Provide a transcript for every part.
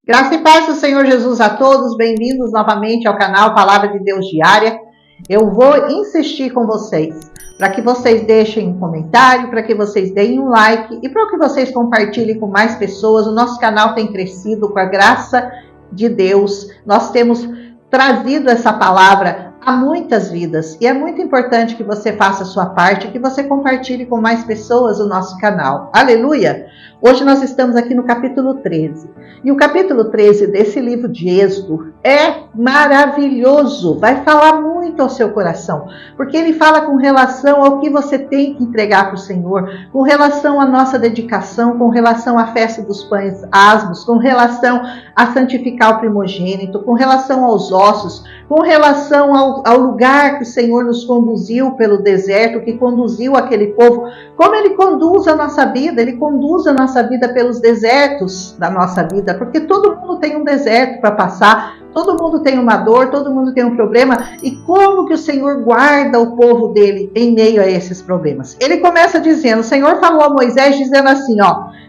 Graça e paz do Senhor Jesus a todos, bem-vindos novamente ao canal Palavra de Deus Diária. Eu vou insistir com vocês, para que vocês deixem um comentário, para que vocês deem um like e para que vocês compartilhem com mais pessoas. O nosso canal tem crescido com a graça de Deus. Nós temos trazido essa palavra a muitas vidas e é muito importante que você faça a sua parte, que você compartilhe com mais pessoas o nosso canal. Aleluia! Hoje nós estamos aqui no capítulo 13 e o capítulo 13 desse livro de Êxodo é maravilhoso, vai falar muito ao seu coração, porque ele fala com relação ao que você tem que entregar para o Senhor, com relação à nossa dedicação, com relação à festa dos pães asmos, com relação a santificar o primogênito, com relação aos ossos, com relação ao lugar que o Senhor nos conduziu pelo deserto, que conduziu aquele povo, como Ele conduz a nossa vida, Ele conduz a nossa vida pelos desertos da nossa vida, porque todo mundo tem um deserto para passar, todo mundo tem uma dor, todo mundo tem um problema, e como que o Senhor guarda o povo dele em meio a esses problemas? Ele começa dizendo, o Senhor falou a Moisés dizendo assim,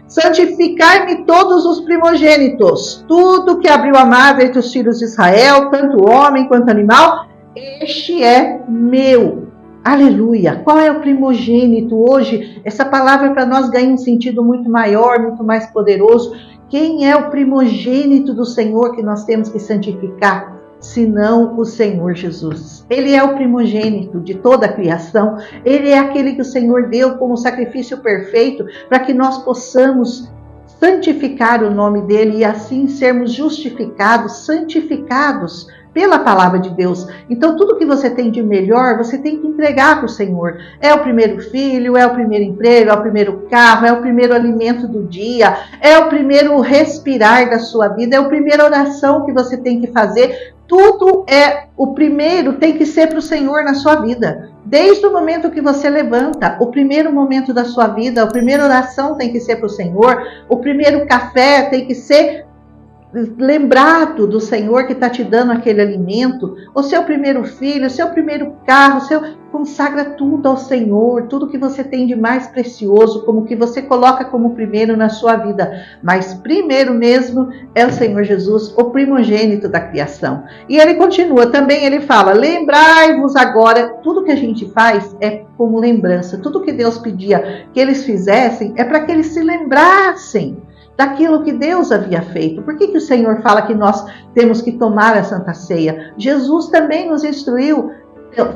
santificar-me todos os primogênitos, tudo que abriu a madre entre os filhos de Israel, tanto homem quanto animal, este é meu. Aleluia! Qual é o primogênito hoje? Essa palavra para nós ganha um sentido muito maior, muito mais poderoso. Quem é o primogênito do Senhor que nós temos que santificar? Senão o Senhor Jesus. Ele é o primogênito de toda a criação. Ele é aquele que o Senhor deu como sacrifício perfeito para que nós possamos santificar o nome dele e assim sermos justificados, santificados pela palavra de Deus. Então tudo que você tem de melhor, você tem que entregar para o Senhor. É o primeiro filho, é o primeiro emprego, é o primeiro carro, é o primeiro alimento do dia, é o primeiro respirar da sua vida, é a primeira oração que você tem que fazer. Tudo é o primeiro, tem que ser para o Senhor na sua vida. Desde o momento que você levanta, o primeiro momento da sua vida, a primeira oração tem que ser para o Senhor, o primeiro café tem que ser lembrado do Senhor que está te dando aquele alimento, o seu primeiro filho, o seu primeiro carro, consagra tudo ao Senhor, tudo que você tem de mais precioso, como que você coloca como primeiro na sua vida, mas primeiro mesmo é o Senhor Jesus, o primogênito da criação. E ele continua também, ele fala, lembrai-vos agora, tudo que a gente faz é como lembrança, tudo que Deus pedia que eles fizessem é para que eles se lembrassem daquilo que Deus havia feito. Por que o Senhor fala que nós temos que tomar a Santa Ceia? Jesus também nos instruiu,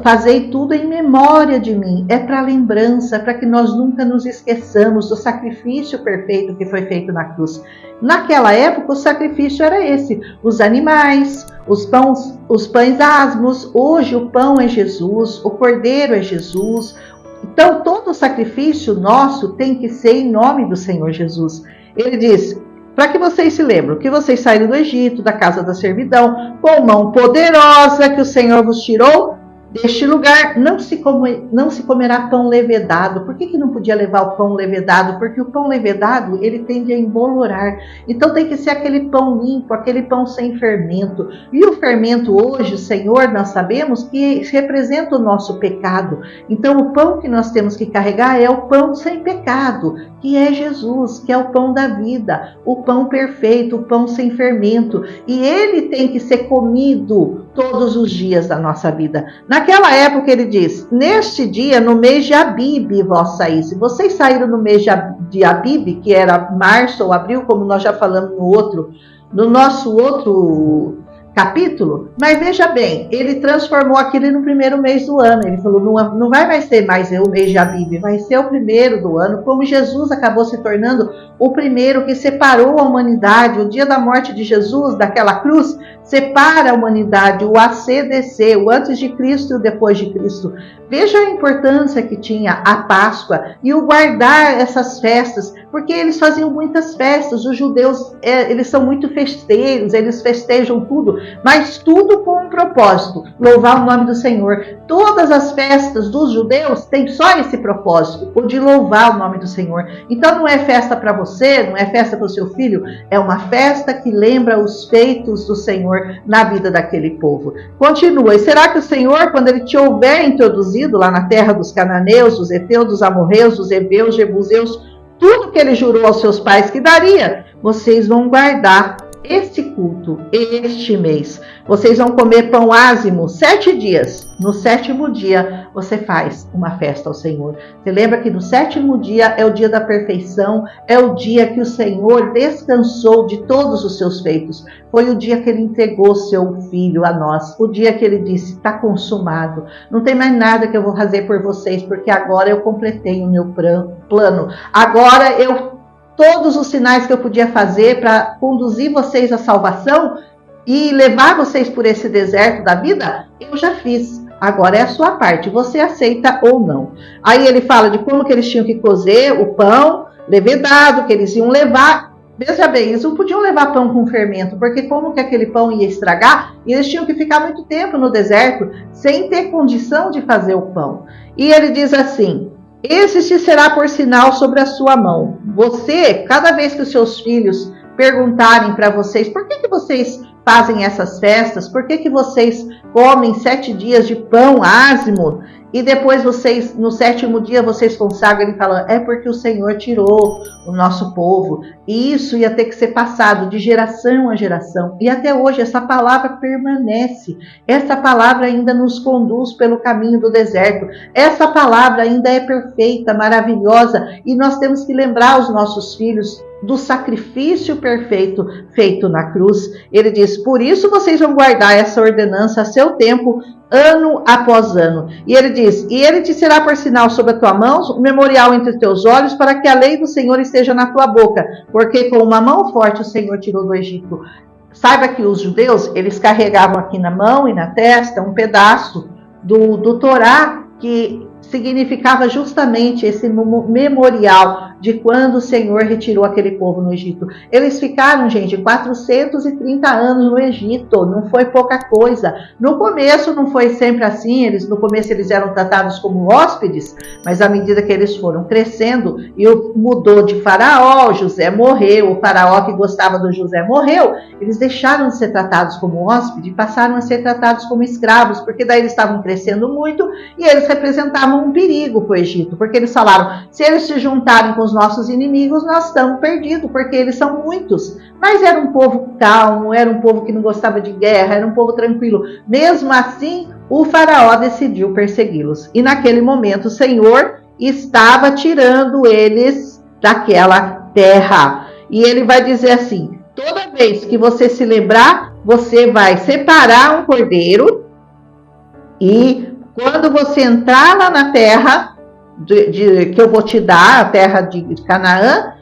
fazei tudo em memória de mim. É para lembrança, para que nós nunca nos esqueçamos do sacrifício perfeito que foi feito na cruz. Naquela época o sacrifício era esse, os animais, os pães asmos. Hoje o pão é Jesus, o cordeiro é Jesus. Então todo o sacrifício nosso tem que ser em nome do Senhor Jesus. Ele diz, para que vocês se lembrem, que vocês saíram do Egito, da casa da servidão, com mão poderosa que o Senhor vos tirou deste lugar, não se comerá pão levedado. Por que não podia levar o pão levedado? Porque o pão levedado, ele tende a embolorar. Então tem que ser aquele pão limpo, aquele pão sem fermento. E o fermento hoje, Senhor, nós sabemos que representa o nosso pecado. Então o pão que nós temos que carregar é o pão sem pecado, que é Jesus, que é o pão da vida, o pão perfeito, o pão sem fermento. E ele tem que ser comido todos os dias da nossa vida. Naquela época ele diz, neste dia, no mês de Abibe, vós saísse. Vocês saíram no mês de Abibe, que era março ou abril, como nós já falamos no nosso outro capítulo, mas veja bem, ele transformou aquilo no primeiro mês do ano. Ele falou, não vai mais ser mais o mês de Abibe, vai ser o primeiro do ano, como Jesus acabou se tornando o primeiro que separou a humanidade. O dia da morte de Jesus, daquela cruz, separa a humanidade, o ACDC, o antes de Cristo e o depois de Cristo. Veja a importância que tinha a Páscoa e o guardar essas festas, porque eles faziam muitas festas. Os judeus, eles são muito festeiros, eles festejam tudo, mas tudo com um propósito, louvar o nome do Senhor. Todas as festas dos judeus têm só esse propósito, o de louvar o nome do Senhor. Então não é festa para você, não é festa para o seu filho, é uma festa que lembra os feitos do Senhor na vida daquele povo. Continua, e será que o Senhor, quando ele te houver introduzido lá na terra dos cananeus, dos heteus, dos amorreus, dos heveus, jebuseus, tudo que ele jurou aos seus pais que daria, vocês vão guardar esse culto, este mês. Vocês vão comer pão ázimo 7 dias. No 7º dia, você faz uma festa ao Senhor. Você lembra que no 7º dia é o dia da perfeição, é o dia que o Senhor descansou de todos os seus feitos. Foi o dia que Ele entregou seu Filho a nós. O dia que Ele disse, está consumado. Não tem mais nada que eu vou fazer por vocês, porque agora eu completei o meu plano. Agora todos os sinais que eu podia fazer para conduzir vocês à salvação e levar vocês por esse deserto da vida, eu já fiz. Agora é a sua parte, você aceita ou não. Aí ele fala de como que eles tinham que cozer o pão levedado, que eles iam levar. Veja bem, eles não podiam levar pão com fermento, porque como que aquele pão ia estragar? E eles tinham que ficar muito tempo no deserto, sem ter condição de fazer o pão. E ele diz assim, esse te será por sinal sobre a sua mão. Você, cada vez que os seus filhos perguntarem para vocês, por que vocês fazem essas festas? Por que vocês comem 7 dias de pão ázimo? E depois vocês, no 7º dia, vocês consagram e falam, é porque o Senhor tirou o nosso povo. E isso ia ter que ser passado de geração a geração. E até hoje essa palavra permanece. Essa palavra ainda nos conduz pelo caminho do deserto. Essa palavra ainda é perfeita, maravilhosa. E nós temos que lembrar os nossos filhos do sacrifício perfeito feito na cruz. Ele diz, por isso vocês vão guardar essa ordenança a seu tempo, ano após ano. E ele diz, e ele te será por sinal sobre a tua mão, um memorial entre teus olhos, para que a lei do Senhor esteja na tua boca, porque com uma mão forte o Senhor tirou do Egito. Saiba que os judeus, eles carregavam aqui na mão e na testa um pedaço do Torá, que significava justamente esse memorial de quando o Senhor retirou aquele povo no Egito. Eles ficaram, gente, 430 anos no Egito, não foi pouca coisa. No começo não foi sempre assim, no começo eles eram tratados como hóspedes, mas à medida que eles foram crescendo e mudou de faraó, José morreu, o faraó que gostava do José morreu, eles deixaram de ser tratados como hóspedes e passaram a ser tratados como escravos, porque daí eles estavam crescendo muito e eles representavam um perigo para o Egito, porque eles falaram, se eles se juntarem com os nossos inimigos, nós estamos perdidos, porque eles são muitos. Mas era um povo calmo, era um povo que não gostava de guerra, era um povo tranquilo. Mesmo assim, o faraó decidiu persegui-los. E naquele momento o Senhor estava tirando eles daquela terra. E ele vai dizer assim, toda vez que você se lembrar, você vai separar um cordeiro e quando você entrar lá na terra que eu vou te dar, a terra de Canaã,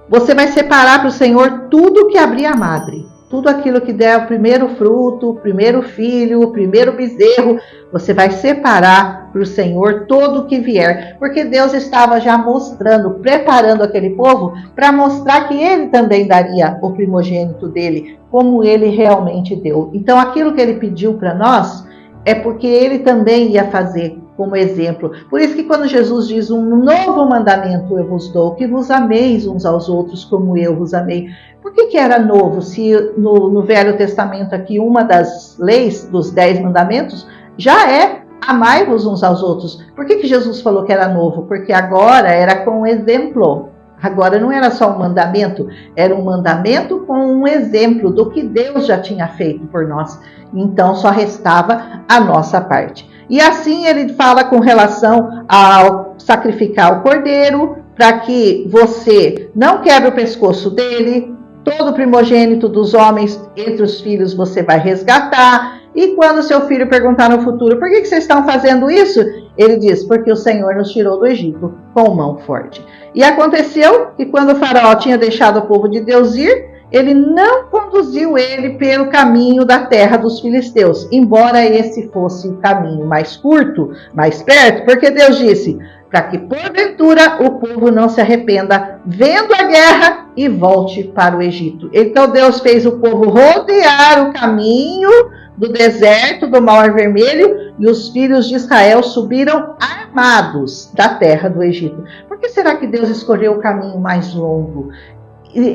você vai separar para o Senhor tudo que abrir a madre. Tudo aquilo que der o primeiro fruto, o primeiro filho, o primeiro bezerro, você vai separar para o Senhor todo o que vier. Porque Deus estava já mostrando, preparando aquele povo para mostrar que Ele também daria o primogênito dele, como Ele realmente deu. Então aquilo que Ele pediu para nós, é porque Ele também ia fazer como exemplo. Por isso que quando Jesus diz, um novo mandamento eu vos dou, que vos ameis uns aos outros como eu vos amei. Por que era novo? Se no Velho Testamento aqui, uma das leis, dos 10 mandamentos, já é amai-vos uns aos outros. Por que Jesus falou que era novo? Porque agora era com exemplo. Agora não era só um mandamento, era um mandamento com um exemplo do que Deus já tinha feito por nós. Então só restava a nossa parte. E assim ele fala com relação ao sacrificar o cordeiro, para que você não quebre o pescoço dele, todo primogênito dos homens entre os filhos você vai resgatar. E quando seu filho perguntar no futuro, por que vocês estão fazendo isso? Ele diz, porque o Senhor nos tirou do Egito com mão forte. E aconteceu que quando o faraó tinha deixado o povo de Deus ir, ele não conduziu ele pelo caminho da terra dos filisteus, embora esse fosse o caminho mais curto, mais perto, porque Deus disse, para que porventura o povo não se arrependa vendo a guerra e volte para o Egito. Então Deus fez o povo rodear o caminho do deserto do Mar Vermelho e os filhos de Israel subiram armados da terra do Egito. Por que será que Deus escolheu o caminho mais longo?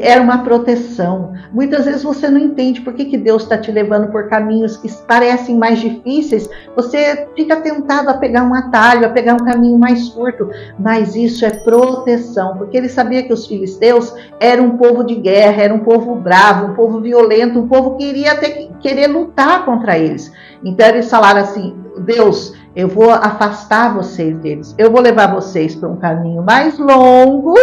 era uma proteção. Muitas vezes você não entende por que Deus está te levando por caminhos que parecem mais difíceis. Você fica tentado a pegar um atalho, a pegar um caminho mais curto, mas isso é proteção, porque ele sabia que os filisteus eram um povo de guerra, era um povo bravo, um povo violento, um povo que iria querer lutar contra eles. Então eles falaram assim: Deus, eu vou afastar vocês deles, eu vou levar vocês para um caminho mais longo,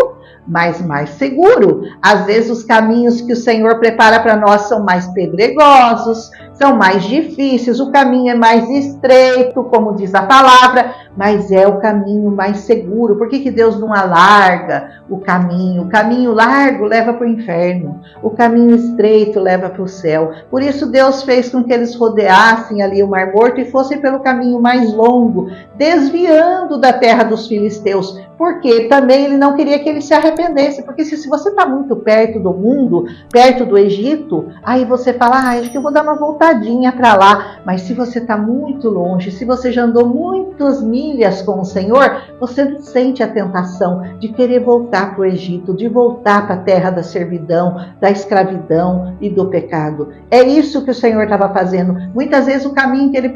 mas mais seguro. Às vezes os caminhos que o Senhor prepara para nós são mais pedregosos, são mais difíceis, o caminho é mais estreito, como diz a palavra, mas é o caminho mais seguro. Por que Deus não alarga o caminho? O caminho largo leva para o inferno, o caminho estreito leva para o céu. Por isso Deus fez com que eles rodeassem ali o Mar Morto e fossem pelo caminho mais longo, desviando da terra dos filisteus, porque também ele não queria que eles se arrependessem, porque se você está muito perto do mundo, perto do Egito, aí você fala: acho que eu vou dar uma voltadinha para lá. Mas se você está muito longe, se você já andou muitas milhas com o Senhor, você não sente a tentação de querer voltar para o Egito, de voltar para a terra da servidão, da escravidão e do pecado. É isso que o Senhor estava fazendo. Muitas vezes o caminho que ele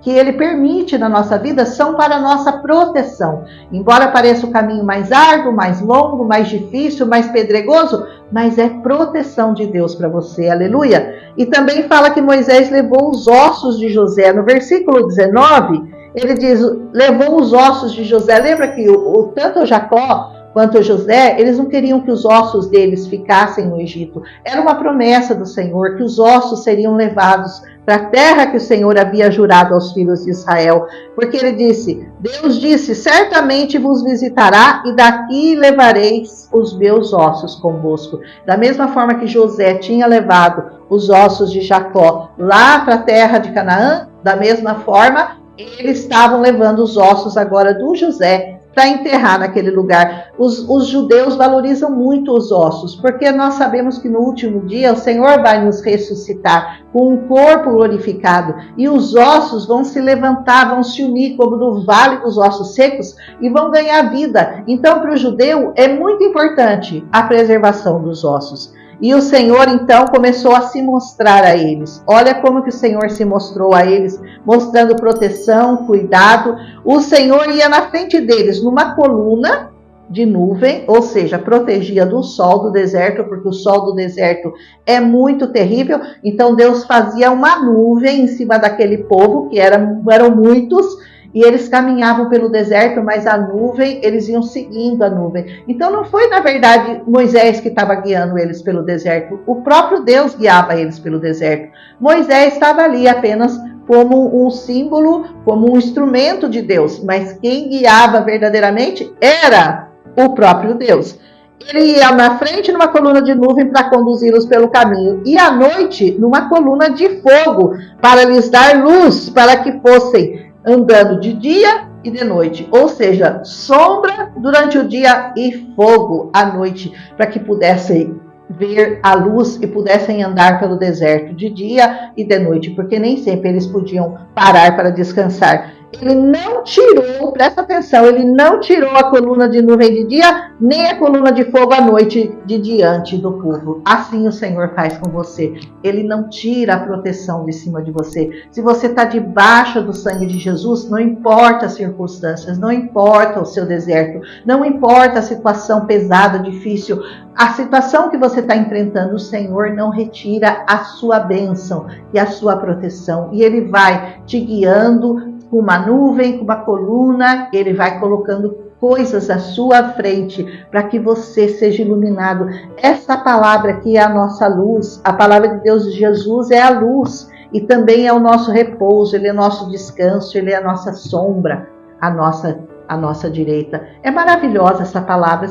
que ele permite na nossa vida são para a nossa proteção. Embora pareça o caminho mais árduo, mais longo, mais difícil, mais pedregoso, mas é proteção de Deus para você, aleluia. E também fala que Moisés levou os ossos de José. No versículo 19, ele diz: levou os ossos de José. Lembra que tanto o Jacó quanto José, eles não queriam que os ossos deles ficassem no Egito. Era uma promessa do Senhor que os ossos seriam levados para a terra que o Senhor havia jurado aos filhos de Israel. Porque ele disse: Deus disse: certamente vos visitará e daqui levareis os meus ossos convosco. Da mesma forma que José tinha levado os ossos de Jacó lá para a terra de Canaã, da mesma forma, eles estavam levando os ossos agora do José para enterrar naquele lugar. Os judeus valorizam muito os ossos, porque nós sabemos que no último dia o Senhor vai nos ressuscitar com um corpo glorificado, e os ossos vão se levantar, vão se unir como no vale dos ossos secos e vão ganhar vida. Então, para o judeu é muito importante a preservação dos ossos. E o Senhor então começou a se mostrar a eles. Olha como que o Senhor se mostrou a eles, mostrando proteção, cuidado. O Senhor ia na frente deles numa coluna de nuvem, ou seja, protegia do sol do deserto, porque o sol do deserto é muito terrível. Então Deus fazia uma nuvem em cima daquele povo, que eram muitos, e eles caminhavam pelo deserto, mas a nuvem, eles iam seguindo a nuvem. Então não foi, na verdade, Moisés que estava guiando eles pelo deserto. O próprio Deus guiava eles pelo deserto. Moisés estava ali apenas como um símbolo, como um instrumento de Deus. Mas quem guiava verdadeiramente era o próprio Deus. Ele ia na frente numa coluna de nuvem para conduzi-los pelo caminho, e à noite numa coluna de fogo para lhes dar luz, para que fossem andando de dia e de noite, ou seja, sombra durante o dia e fogo à noite, para que pudessem ver a luz e pudessem andar pelo deserto de dia e de noite, porque nem sempre eles podiam parar para descansar. Ele não tirou, presta atenção, ele não tirou a coluna de nuvem de dia, nem a coluna de fogo à noite de diante do povo. Assim o Senhor faz com você. Ele não tira a proteção de cima de você. Se você está debaixo do sangue de Jesus, não importa as circunstâncias, não importa o seu deserto, não importa a situação pesada, difícil, a situação que você está enfrentando, o Senhor não retira a sua bênção e a sua proteção. E Ele vai te guiando com uma nuvem, com uma coluna, Ele vai colocando coisas à sua frente para que você seja iluminado. Essa palavra aqui é a nossa luz. A palavra de Deus, Jesus, é a luz e também é o nosso repouso, Ele é nosso descanso, Ele é a nossa sombra, a nossa direita. É maravilhosa essa palavra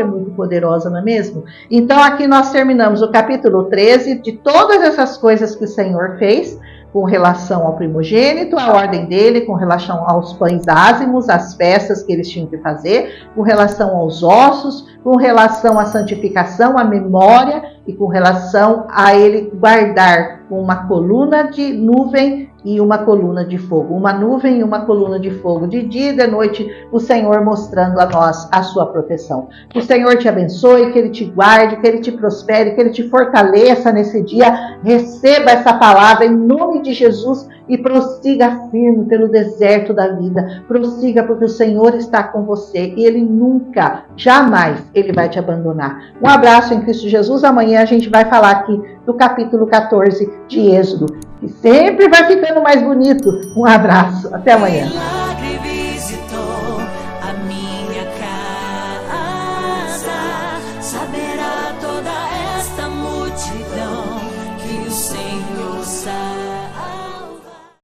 é muito poderosa, não é mesmo? Então aqui nós terminamos o capítulo 13, de todas essas coisas que o Senhor fez. com relação ao primogênito, a ordem dele, com relação aos pães ázimos, as festas que eles tinham que fazer, com relação aos ossos, com relação à santificação, à memória e com relação a ele guardar uma coluna de nuvem e uma coluna de fogo. Uma nuvem e uma coluna de fogo, de dia e de noite, o Senhor mostrando a nós a sua proteção. Que o Senhor te abençoe, que Ele te guarde, que Ele te prospere, que Ele te fortaleça nesse dia. Receba essa palavra em nome de Jesus e prossiga firme pelo deserto da vida. Prossiga porque o Senhor está com você e Ele nunca, jamais, Ele vai te abandonar. Um abraço em Cristo Jesus. Amanhã a gente vai falar aqui do capítulo 14 de Êxodo, que sempre vai ficando mais bonito. Um abraço, até amanhã.